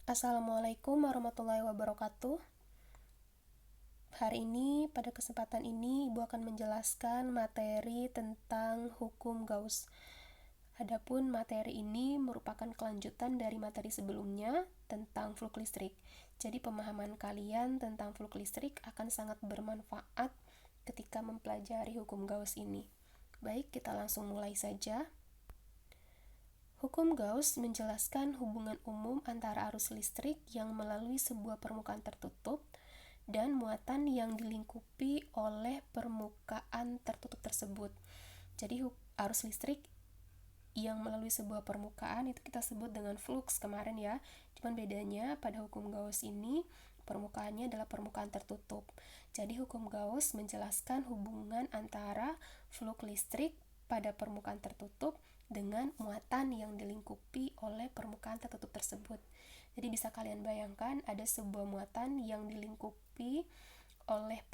Assalamualaikum warahmatullahi wabarakatuh. Hari ini, pada kesempatan ini, Ibu akan menjelaskan materi tentang hukum Gauss. Adapun materi ini merupakan kelanjutan dari materi sebelumnya tentang flux listrik. Jadi pemahaman kalian tentang flux listrik akan sangat bermanfaat ketika mempelajari hukum Gauss ini. Baik, kita langsung mulai saja. Hukum Gauss menjelaskan hubungan umum antara arus listrik yang melalui sebuah permukaan tertutup dan muatan yang dilingkupi oleh permukaan tertutup tersebut. Jadi arus listrik yang melalui sebuah permukaan itu kita sebut dengan flux kemarin ya. Cuman bedanya pada hukum Gauss ini permukaannya adalah permukaan tertutup. Jadi hukum Gauss menjelaskan hubungan antara flux listrik pada permukaan tertutup dengan muatan yang dilingkupi oleh permukaan tertutup tersebut. Jadi bisa kalian bayangkan ada sebuah muatan yang dilingkupi oleh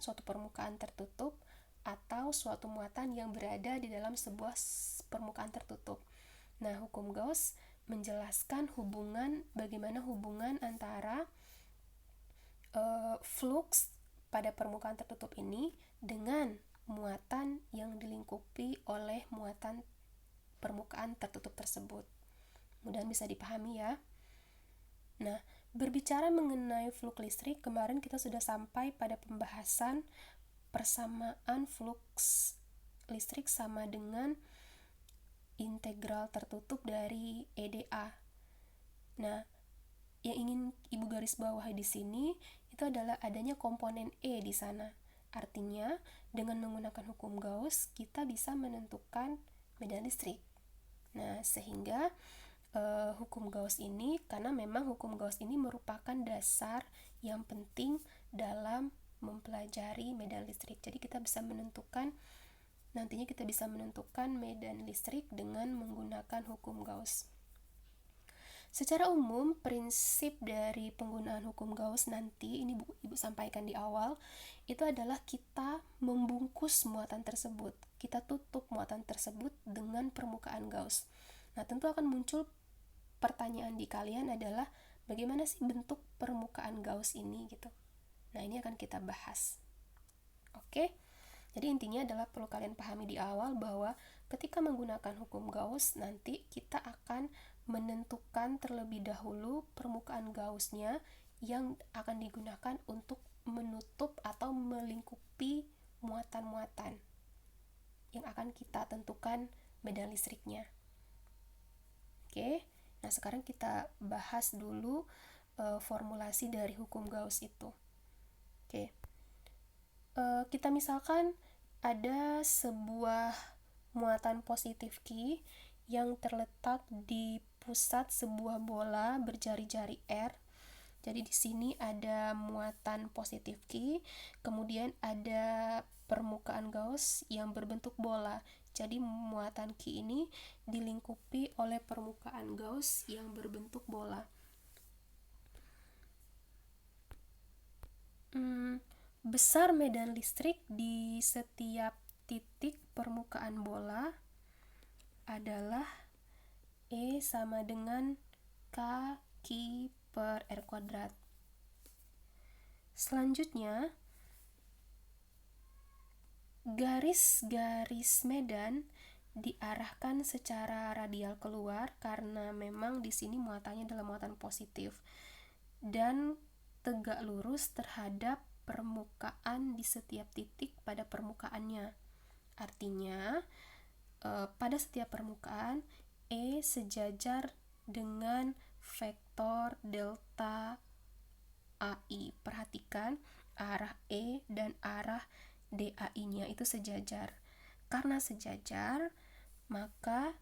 suatu permukaan tertutup atau suatu muatan yang berada di dalam sebuah permukaan tertutup. Nah, hukum Gauss menjelaskan bagaimana hubungan antara flux pada permukaan tertutup ini dengan muatan yang dilingkupi oleh muatan permukaan tertutup tersebut. Mudah-mudahan bisa dipahami ya. Nah, berbicara mengenai flux listrik, kemarin kita sudah sampai pada pembahasan persamaan flux listrik sama dengan integral tertutup dari EdA. Nah, yang ingin Ibu garis bawahi di sini itu adalah adanya komponen E di sana. Artinya, dengan menggunakan hukum Gauss, kita bisa menentukan medan listrik. Nah, sehingga hukum Gauss ini, karena memang hukum Gauss ini merupakan dasar yang penting dalam mempelajari medan listrik. Jadi nantinya kita bisa menentukan medan listrik dengan menggunakan hukum Gauss. Secara umum, prinsip dari penggunaan hukum Gauss nanti, ini Ibu sampaikan di awal, itu adalah kita membungkus muatan tersebut. Kita tutup muatan tersebut dengan permukaan Gauss. Nah, tentu akan muncul pertanyaan di kalian adalah bagaimana sih bentuk permukaan Gauss ini gitu. Nah, ini akan kita bahas. Oke. Jadi intinya adalah perlu kalian pahami di awal bahwa ketika menggunakan hukum Gauss nanti kita akan menentukan terlebih dahulu permukaan Gauss-nya yang akan digunakan untuk menutup atau melingkupi muatan-muatan yang akan kita tentukan medan listriknya. Oke. Nah, sekarang kita bahas dulu formulasi dari hukum Gauss itu. Oke. Kita misalkan ada sebuah muatan positif Q yang terletak di pusat sebuah bola berjari-jari R. Jadi di sini ada muatan positif Q, kemudian ada permukaan Gauss yang berbentuk bola. Jadi muatan Q ini dilingkupi oleh permukaan Gauss yang berbentuk bola. Besar medan listrik di setiap titik permukaan bola adalah E sama dengan K Q per R kuadrat. Selanjutnya, garis-garis medan diarahkan secara radial keluar karena memang di sini muatannya adalah muatan positif dan tegak lurus terhadap permukaan di setiap titik pada permukaannya. Artinya, pada setiap permukaan E sejajar dengan vektor delta AI. Perhatikan arah E dan arah DAI-nya itu sejajar. Karena sejajar, maka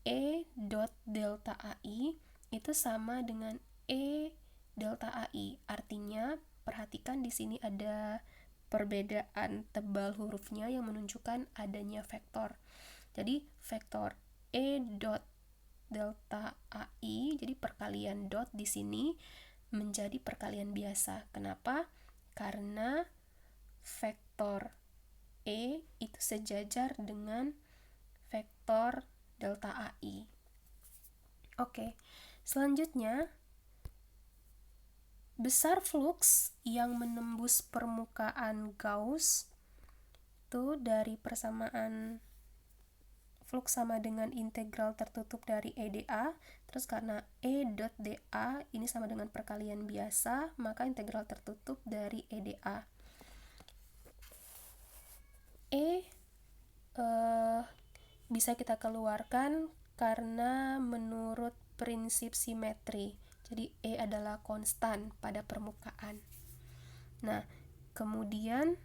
E dot delta AI itu sama dengan E delta AI. Artinya, perhatikan di sini ada perbedaan tebal hurufnya yang menunjukkan adanya vektor. Jadi, vektor E dot delta AI, jadi perkalian dot di sini menjadi perkalian biasa. Kenapa? Karena vektor E itu sejajar dengan vektor delta AI. Oke, selanjutnya besar flux yang menembus permukaan Gauss itu dari persamaan flux sama dengan integral tertutup dari EdA. Terus karena E dot dA ini sama dengan perkalian biasa, maka integral tertutup dari EdA. Bisa kita keluarkan karena menurut prinsip simetri. Jadi E adalah konstan pada permukaan. Nah, kemudian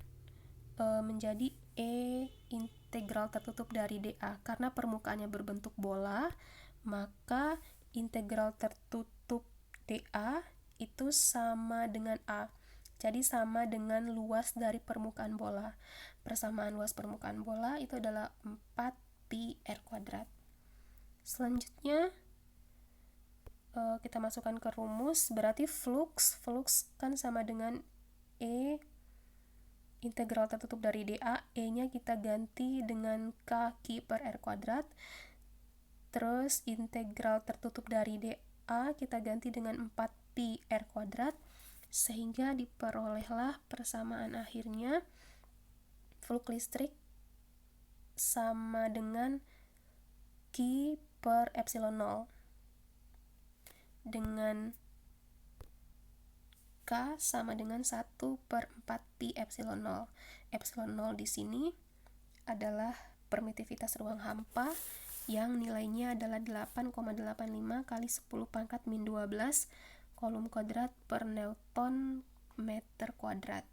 menjadi E integral tertutup dari dA. Karena permukaannya berbentuk bola, maka integral tertutup dA itu sama dengan A. Jadi sama dengan luas dari permukaan bola. Persamaan luas permukaan bola itu adalah 4pi r kuadrat. Selanjutnya kita masukkan ke rumus, berarti flux kan sama dengan E integral tertutup dari dA, E-nya kita ganti dengan K Ki per R kuadrat, terus integral tertutup dari dA kita ganti dengan 4pi R kuadrat, sehingga diperolehlah persamaan akhirnya flux listrik sama dengan Ki per epsilon 0 dengan K sama dengan 1 per 4pi epsilon 0. Epsilon 0 di sini adalah permitivitas ruang hampa yang nilainya adalah 8,85 kali 10 pangkat min 12 kolom kuadrat per Newton meter kuadrat.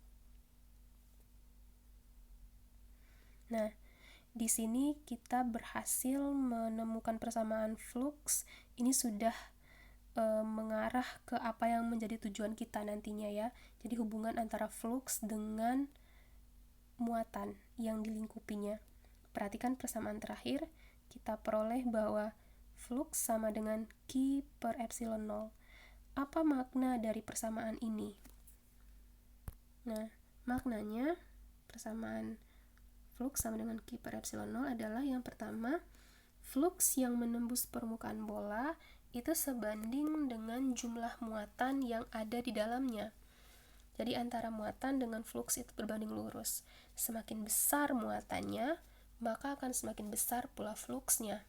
Nah, di sini kita berhasil menemukan persamaan flux. Ini sudah mengarah ke apa yang menjadi tujuan kita nantinya ya. Jadi hubungan antara flux dengan muatan yang dilingkupinya. Perhatikan persamaan terakhir, kita peroleh bahwa flux sama dengan Ki per epsilon 0. Apa makna dari persamaan ini? Nah, maknanya persamaan flux sama dengan Ki per epsilon 0 adalah yang pertama, flux yang menembus permukaan bola itu sebanding dengan jumlah muatan yang ada di dalamnya. Jadi antara muatan dengan flux itu berbanding lurus. Semakin besar muatannya, maka akan semakin besar pula fluxnya.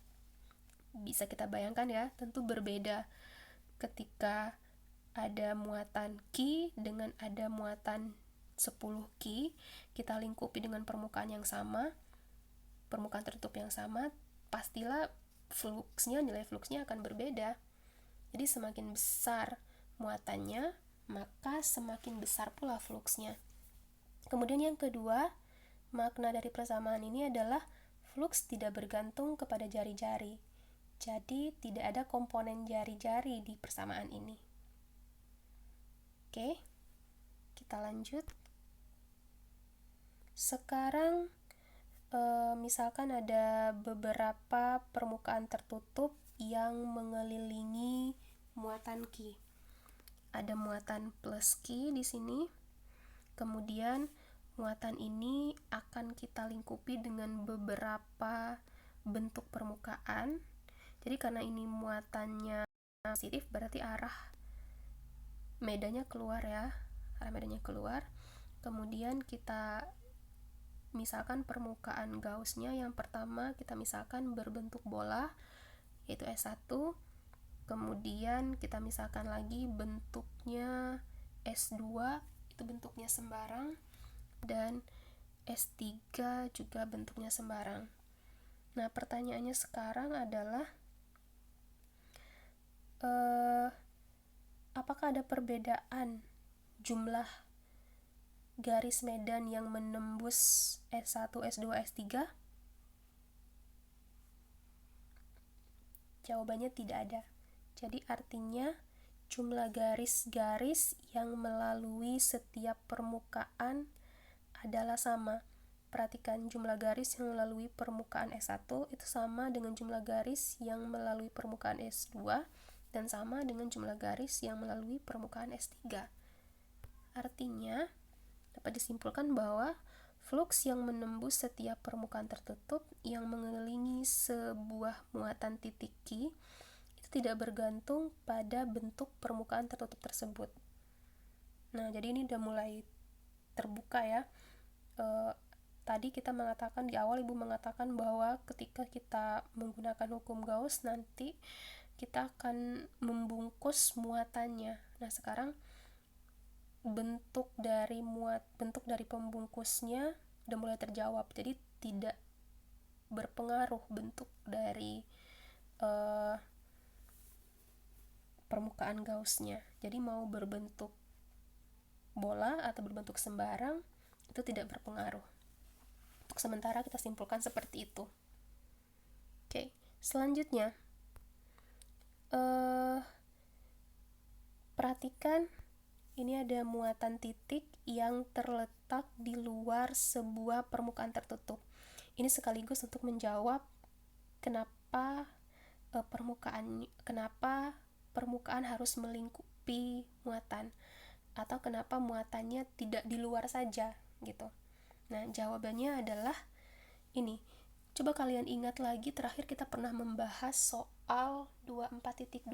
Bisa kita bayangkan ya, tentu berbeda ketika ada muatan Ki dengan ada muatan 10 Ki, kita lingkupi dengan permukaan yang sama, permukaan tertutup yang sama, pastilah nilai fluxnya akan berbeda. Jadi semakin besar muatannya, maka semakin besar pula fluxnya. Kemudian yang kedua, makna dari persamaan ini adalah flux tidak bergantung kepada jari-jari. Jadi tidak ada komponen jari-jari di persamaan ini. Oke, kita lanjut. Sekarang misalkan ada beberapa permukaan tertutup yang mengelilingi muatan Ki. Ada muatan plus Ki di sini. Kemudian muatan ini akan kita lingkupi dengan beberapa bentuk permukaan. Jadi karena ini muatannya positif, berarti arah medanya keluar ya. Arah medanya keluar. Kemudian kita misalkan permukaan Gauss-nya yang pertama kita misalkan berbentuk bola, yaitu S1. Kemudian kita misalkan lagi bentuknya S2, itu bentuknya sembarang, dan S3 juga bentuknya sembarang. Nah, pertanyaannya sekarang adalah apakah ada perbedaan jumlah garis medan yang menembus S1, S2, S3? Jawabannya tidak ada. Jadi artinya jumlah garis-garis yang melalui setiap permukaan adalah sama. Perhatikan, jumlah garis yang melalui permukaan S1 itu sama dengan jumlah garis yang melalui permukaan S2 dan sama dengan jumlah garis yang melalui permukaan S3. Artinya, dapat disimpulkan bahwa flux yang menembus setiap permukaan tertutup yang mengelilingi sebuah muatan titik Ki itu tidak bergantung pada bentuk permukaan tertutup tersebut. Nah, jadi ini udah mulai terbuka ya. Tadi kita mengatakan di awal, Ibu mengatakan bahwa ketika kita menggunakan hukum Gauss nanti kita akan membungkus muatannya. Nah, sekarang bentuk dari pembungkusnya udah mulai terjawab. Jadi tidak berpengaruh bentuk dari permukaan Gaussnya. Jadi mau berbentuk bola atau berbentuk sembarang itu tidak berpengaruh. Untuk sementara kita simpulkan seperti itu. Oke, selanjutnya perhatikan ini ada muatan titik yang terletak di luar sebuah permukaan tertutup. Ini sekaligus untuk menjawab kenapa permukaan harus melingkupi muatan, atau kenapa muatannya tidak di luar saja gitu. Nah, jawabannya adalah ini. Coba kalian ingat lagi, terakhir kita pernah membahas soal 24.2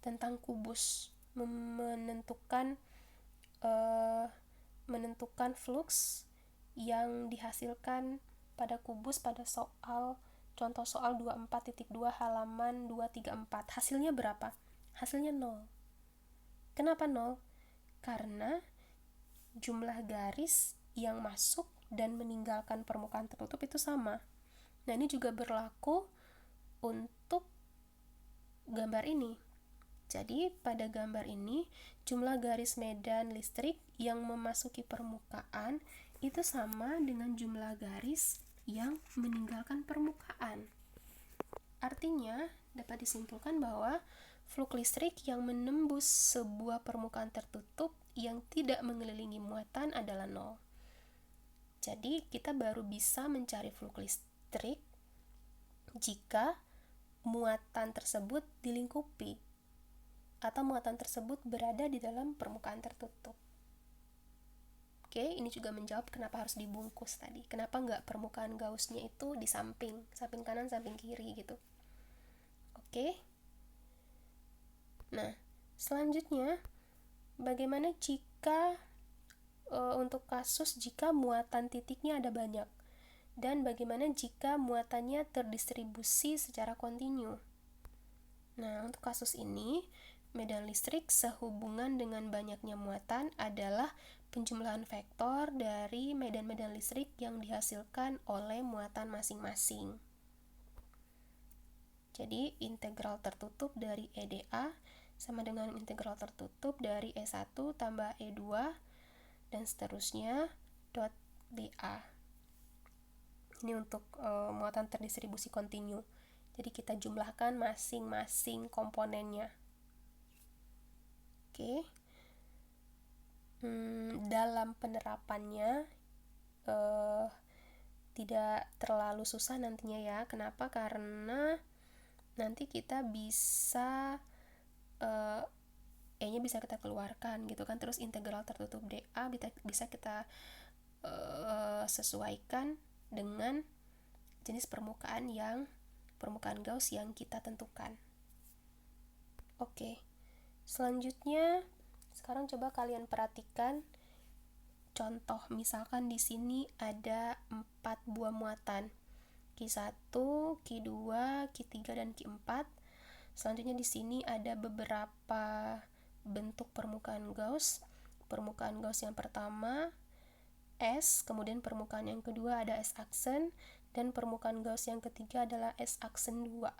tentang kubus, menentukan flux yang dihasilkan pada kubus pada contoh soal 24.2 halaman 234. Hasilnya berapa? Hasilnya 0. Kenapa 0? Karena jumlah garis yang masuk dan meninggalkan permukaan tertutup itu sama. Nah, ini juga berlaku untuk gambar ini. Jadi, pada gambar ini, jumlah garis medan listrik yang memasuki permukaan itu sama dengan jumlah garis yang meninggalkan permukaan. Artinya, dapat disimpulkan bahwa flux listrik yang menembus sebuah permukaan tertutup yang tidak mengelilingi muatan adalah 0. Jadi, kita baru bisa mencari flux listrik jika muatan tersebut dilingkupi atau muatan tersebut berada di dalam permukaan tertutup. Oke, ini juga menjawab kenapa harus dibungkus tadi. Kenapa nggak permukaan Gaussnya itu di samping kanan, samping kiri gitu. Oke. Nah, selanjutnya bagaimana jika untuk kasus jika muatan titiknya ada banyak, dan bagaimana jika muatannya terdistribusi secara kontinu. Nah, untuk kasus ini medan listrik sehubungan dengan banyaknya muatan adalah penjumlahan vektor dari medan-medan listrik yang dihasilkan oleh muatan masing-masing. Jadi integral tertutup dari EdA sama dengan integral tertutup dari E1 tambah E2 dan seterusnya dot dA. Ini untuk muatan terdistribusi kontinu. Jadi kita jumlahkan masing-masing komponennya. Oke. Dalam penerapannya tidak terlalu susah nantinya ya. Kenapa? Karena nanti kita bisa E-nya bisa kita keluarkan gitu kan. Terus integral tertutup dA bisa kita sesuaikan dengan jenis permukaan Gauss yang kita tentukan. Oke. Selanjutnya, sekarang coba kalian perhatikan contoh. Misalkan di sini ada 4 buah muatan. Q1, Q2, Q3 dan Q4. Selanjutnya di sini ada beberapa bentuk permukaan Gauss. Permukaan Gauss yang pertama S, kemudian permukaan yang kedua ada S aksen, dan permukaan Gauss yang ketiga adalah S aksen 2.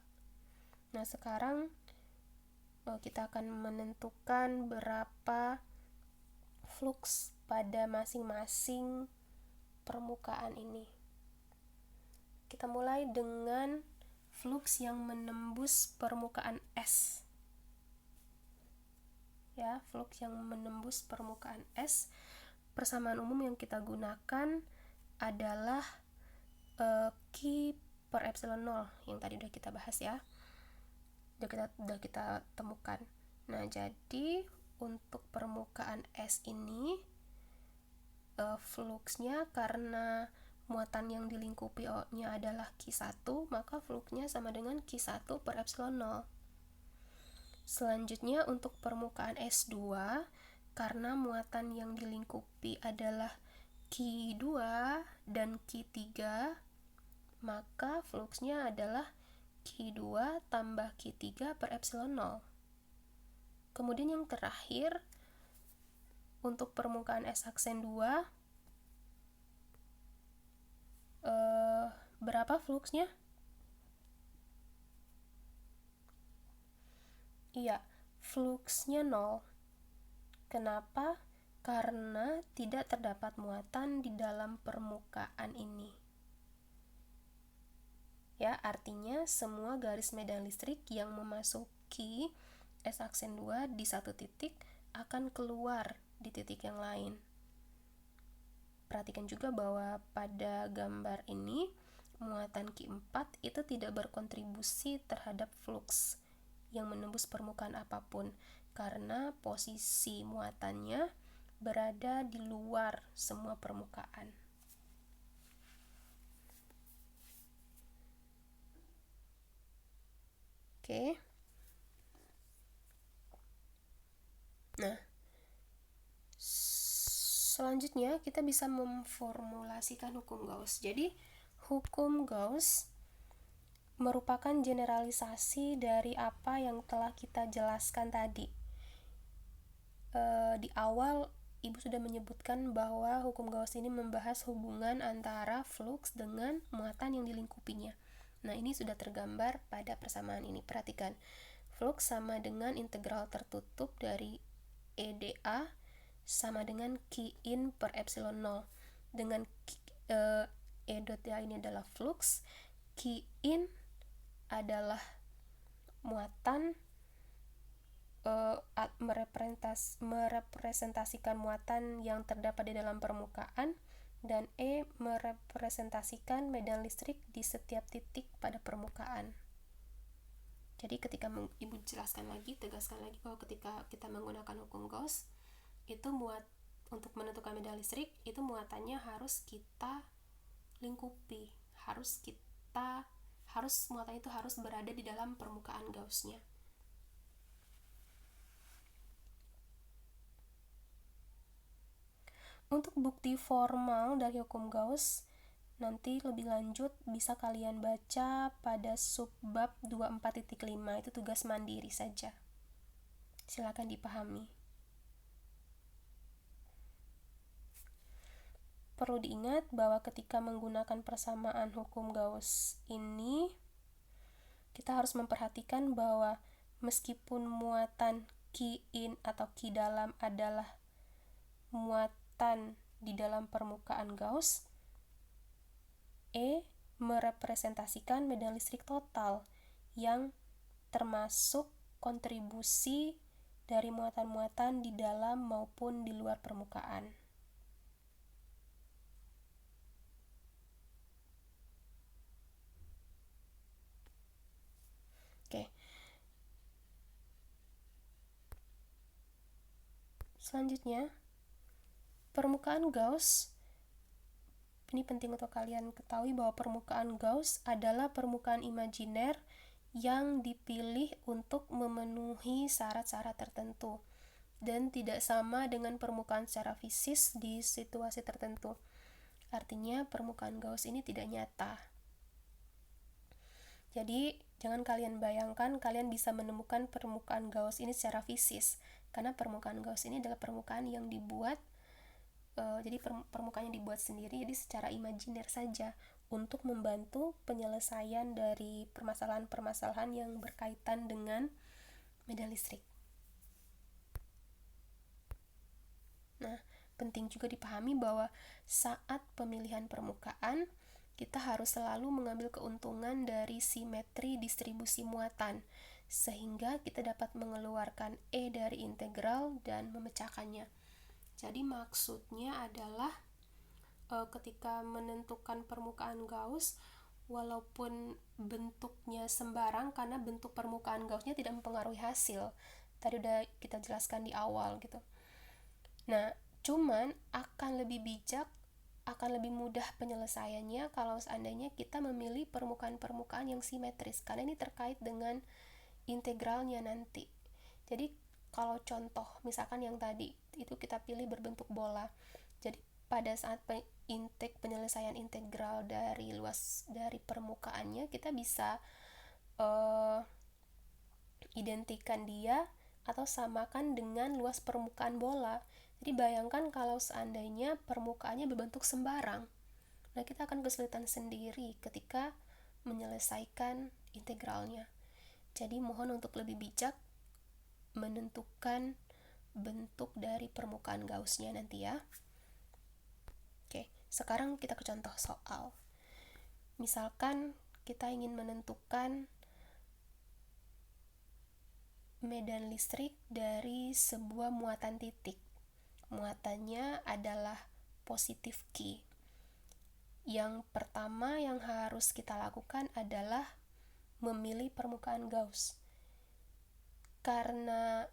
Nah, sekarang kita akan menentukan berapa flux pada masing-masing permukaan ini. Kita mulai dengan flux yang menembus permukaan S. Ya, flux yang menembus permukaan S. Persamaan umum yang kita gunakan adalah Q per epsilon 0 yang tadi udah kita bahas ya. Udah kita temukan. Nah, jadi untuk permukaan S ini fluxnya karena muatan yang dilingkupi-nya adalah Q1, maka fluxnya sama dengan Q1 per epsilon 0. Selanjutnya untuk permukaan S2 karena muatan yang dilingkupi adalah Q2 dan Q3, maka fluksnya adalah Q2 tambah Q3 per epsilon 0. Kemudian yang terakhir, untuk permukaan S aksen 2, berapa fluksnya? Iya, fluksnya 0. Kenapa? Karena tidak terdapat muatan di dalam permukaan ini. Ya, artinya semua garis medan listrik yang memasuki S aksen 2 di satu titik akan keluar di titik yang lain. Perhatikan juga bahwa pada gambar ini muatan Q4 itu tidak berkontribusi terhadap fluks yang menembus permukaan apapun karena posisi muatannya berada di luar semua permukaan. Oke. Nah, selanjutnya kita bisa memformulasikan hukum Gauss. Jadi, hukum Gauss merupakan generalisasi dari apa yang telah kita jelaskan tadi. Di awal Ibu sudah menyebutkan bahwa hukum Gauss ini membahas hubungan antara fluks dengan muatan yang dilingkupinya. Nah, ini sudah tergambar pada persamaan ini. Perhatikan, fluks sama dengan integral tertutup dari EdA sama dengan Q in per epsilon 0. Dengan E dot A ini adalah fluks, Q in adalah muatan, merepresentasikan muatan yang terdapat di dalam permukaan, dan E merepresentasikan medan listrik di setiap titik pada permukaan. Jadi ketika Ibu jelaskan lagi, tegaskan lagi bahwa ketika kita menggunakan hukum Gauss, itu untuk menentukan medan listrik, itu muatannya harus kita lingkupi, muatan itu harus berada di dalam permukaan Gauss-nya. Untuk bukti formal dari hukum Gauss, nanti lebih lanjut bisa kalian baca pada subbab 24.5, itu tugas mandiri saja. Silakan dipahami. Perlu diingat bahwa ketika menggunakan persamaan hukum Gauss ini, kita harus memperhatikan bahwa meskipun muatan Q in atau Q dalam adalah muatan di dalam permukaan Gauss, E merepresentasikan medan listrik total yang termasuk kontribusi dari muatan-muatan di dalam maupun di luar permukaan. Oke. Selanjutnya, permukaan Gauss. Ini penting untuk kalian ketahui bahwa permukaan Gauss adalah permukaan imajiner yang dipilih untuk memenuhi syarat-syarat tertentu dan tidak sama dengan permukaan secara fisis di situasi tertentu. Artinya permukaan Gauss ini tidak nyata. Jadi jangan kalian bayangkan kalian bisa menemukan permukaan Gauss ini secara fisis, karena permukaan Gauss ini adalah permukaan yang dibuat permukaan yang dibuat sendiri, jadi secara imajiner saja untuk membantu penyelesaian dari permasalahan-permasalahan yang berkaitan dengan medan listrik. Nah, penting juga dipahami bahwa saat pemilihan permukaan, kita harus selalu mengambil keuntungan dari simetri distribusi muatan, sehingga kita dapat mengeluarkan E dari integral dan memecahkannya. Jadi maksudnya adalah ketika menentukan permukaan Gauss, walaupun bentuknya sembarang karena bentuk permukaan Gauss-nya tidak mempengaruhi hasil. Tadi udah kita jelaskan di awal gitu. Nah, cuman akan lebih bijak, akan lebih mudah penyelesaiannya kalau seandainya kita memilih permukaan-permukaan yang simetris, karena ini terkait dengan integralnya nanti. Jadi kalau contoh misalkan yang tadi itu kita pilih berbentuk bola, jadi pada saat penyelesaian integral dari luas dari permukaannya, kita bisa identikan dia atau samakan dengan luas permukaan bola. Jadi bayangkan kalau seandainya permukaannya berbentuk sembarang, nah kita akan kesulitan sendiri ketika menyelesaikan integralnya. Jadi mohon untuk lebih bijak menentukan bentuk dari permukaan Gauss-nya nanti ya. Oke, sekarang kita ke contoh soal. Misalkan kita ingin menentukan medan listrik dari sebuah muatan titik. Muatannya adalah positif Q. Yang pertama yang harus kita lakukan adalah memilih permukaan Gauss. Karena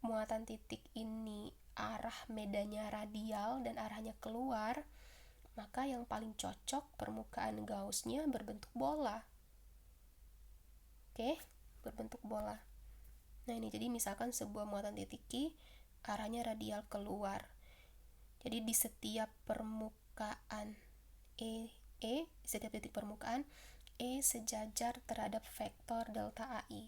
muatan titik ini arah medannya radial dan arahnya keluar, maka yang paling cocok permukaan Gauss-nya berbentuk bola. Oke, berbentuk bola. Nah ini, jadi misalkan sebuah muatan titik Q arahnya radial keluar. Jadi di setiap permukaan di setiap titik permukaan E sejajar terhadap vektor delta AI.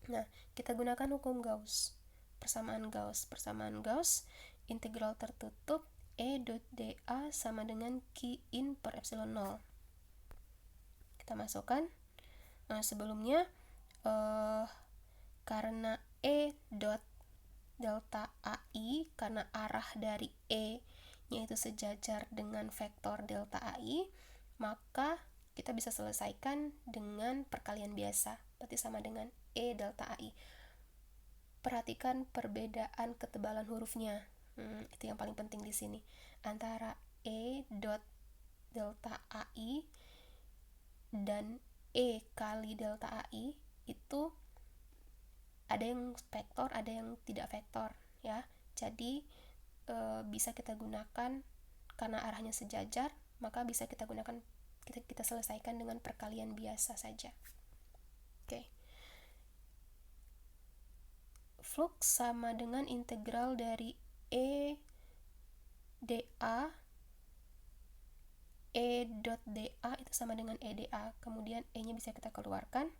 Nah, kita gunakan hukum Gauss. Persamaan Gauss, integral tertutup E dot dA sama dengan Q in per epsilon 0. Kita masukkan. Nah, sebelumnya karena E dot delta AI, karena arah dari E nya itu sejajar dengan vektor delta AI, maka kita bisa selesaikan dengan perkalian biasa, berarti sama dengan E delta AI. Perhatikan perbedaan ketebalan hurufnya. Itu yang paling penting di sini. Antara E dot delta AI dan E kali delta AI itu ada yang vektor, ada yang tidak vektor ya. Jadi bisa kita gunakan, karena arahnya sejajar, maka bisa kita gunakan, kita selesaikan dengan perkalian biasa saja. Oke. Flux sama dengan integral dari E dot dA itu sama dengan EdA. Kemudian E-nya bisa kita keluarkan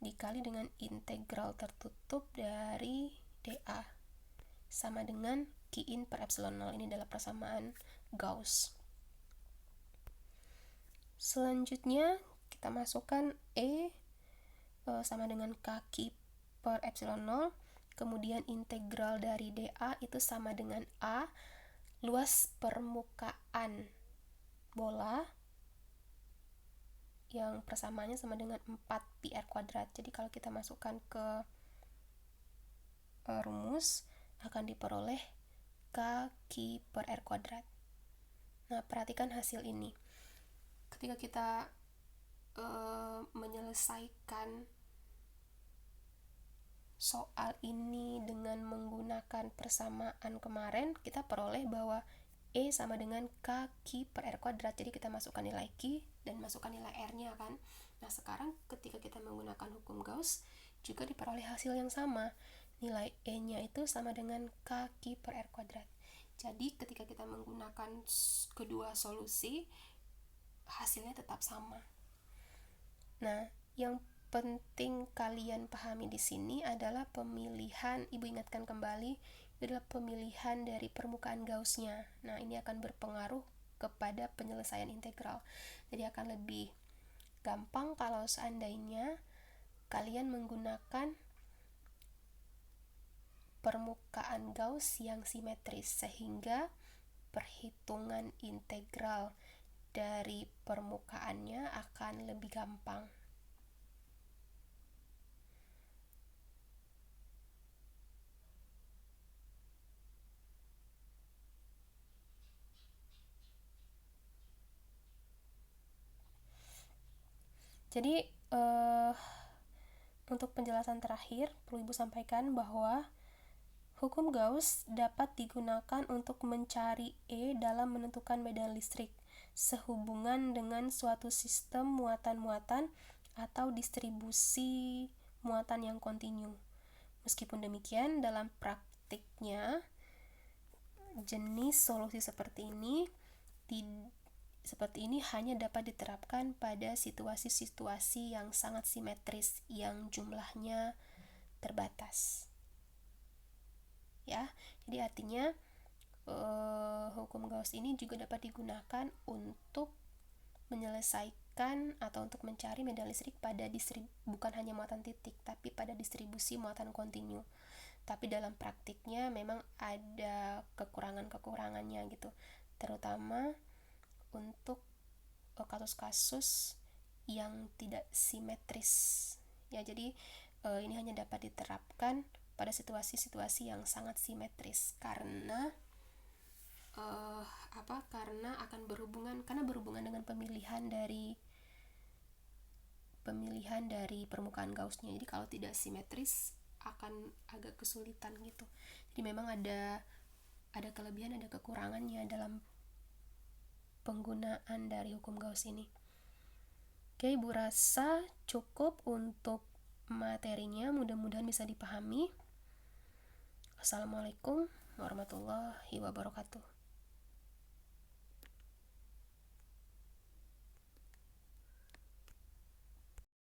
dikali dengan integral tertutup dari dA sama dengan Q in per epsilon 0. Ini adalah persamaan Gauss. Selanjutnya kita masukkan E sama dengan kaki per epsilon 0, kemudian integral dari dA itu sama dengan A, luas permukaan bola yang persamaannya sama dengan 4πr kuadrat. Jadi kalau kita masukkan ke rumus, akan diperoleh kaki per r kuadrat. Nah, perhatikan hasil ini. Ketika kita menyelesaikan soal ini dengan menggunakan persamaan kemarin, kita peroleh bahwa E sama dengan kaki per r kuadrat. Jadi kita masukkan nilai Q dan masukkan nilai R-nya kan. Nah, sekarang ketika kita menggunakan hukum Gauss, juga diperoleh hasil yang sama. Nilai E-nya itu sama dengan kaki per r kuadrat. Jadi ketika kita menggunakan kedua solusi, hasilnya tetap sama. Nah, yang penting kalian pahami di sini adalah pemilihan, Ibu ingatkan kembali, itu adalah pemilihan dari permukaan Gauss-nya. Nah, ini akan berpengaruh kepada penyelesaian integral. Jadi akan lebih gampang kalau seandainya kalian menggunakan permukaan Gauss yang simetris, sehingga perhitungan integral dari permukaannya akan lebih gampang. Jadi untuk penjelasan terakhir, perlu Ibu sampaikan bahwa hukum Gauss dapat digunakan untuk mencari E dalam menentukan medan listrik sehubungan dengan suatu sistem muatan-muatan atau distribusi muatan yang kontinu. Meskipun demikian, dalam praktiknya jenis solusi seperti ini hanya dapat diterapkan pada situasi-situasi yang sangat simetris yang jumlahnya terbatas. Ya, jadi artinya hukum Gauss ini juga dapat digunakan untuk menyelesaikan atau untuk mencari medan listrik pada bukan hanya muatan titik, tapi pada distribusi muatan kontinu. Tapi dalam praktiknya memang ada kekurangan-kekurangannya gitu, terutama untuk kasus-kasus yang tidak simetris. Ya, jadi ini hanya dapat diterapkan pada situasi-situasi yang sangat simetris karena karena berhubungan dengan pemilihan dari permukaan Gaussnya. Jadi kalau tidak simetris akan agak kesulitan gitu. Jadi memang ada kelebihan, ada kekurangannya dalam penggunaan dari hukum Gauss ini. Oke, Ibu rasa cukup untuk materinya, mudah-mudahan bisa dipahami. Assalamualaikum warahmatullahi wabarakatuh.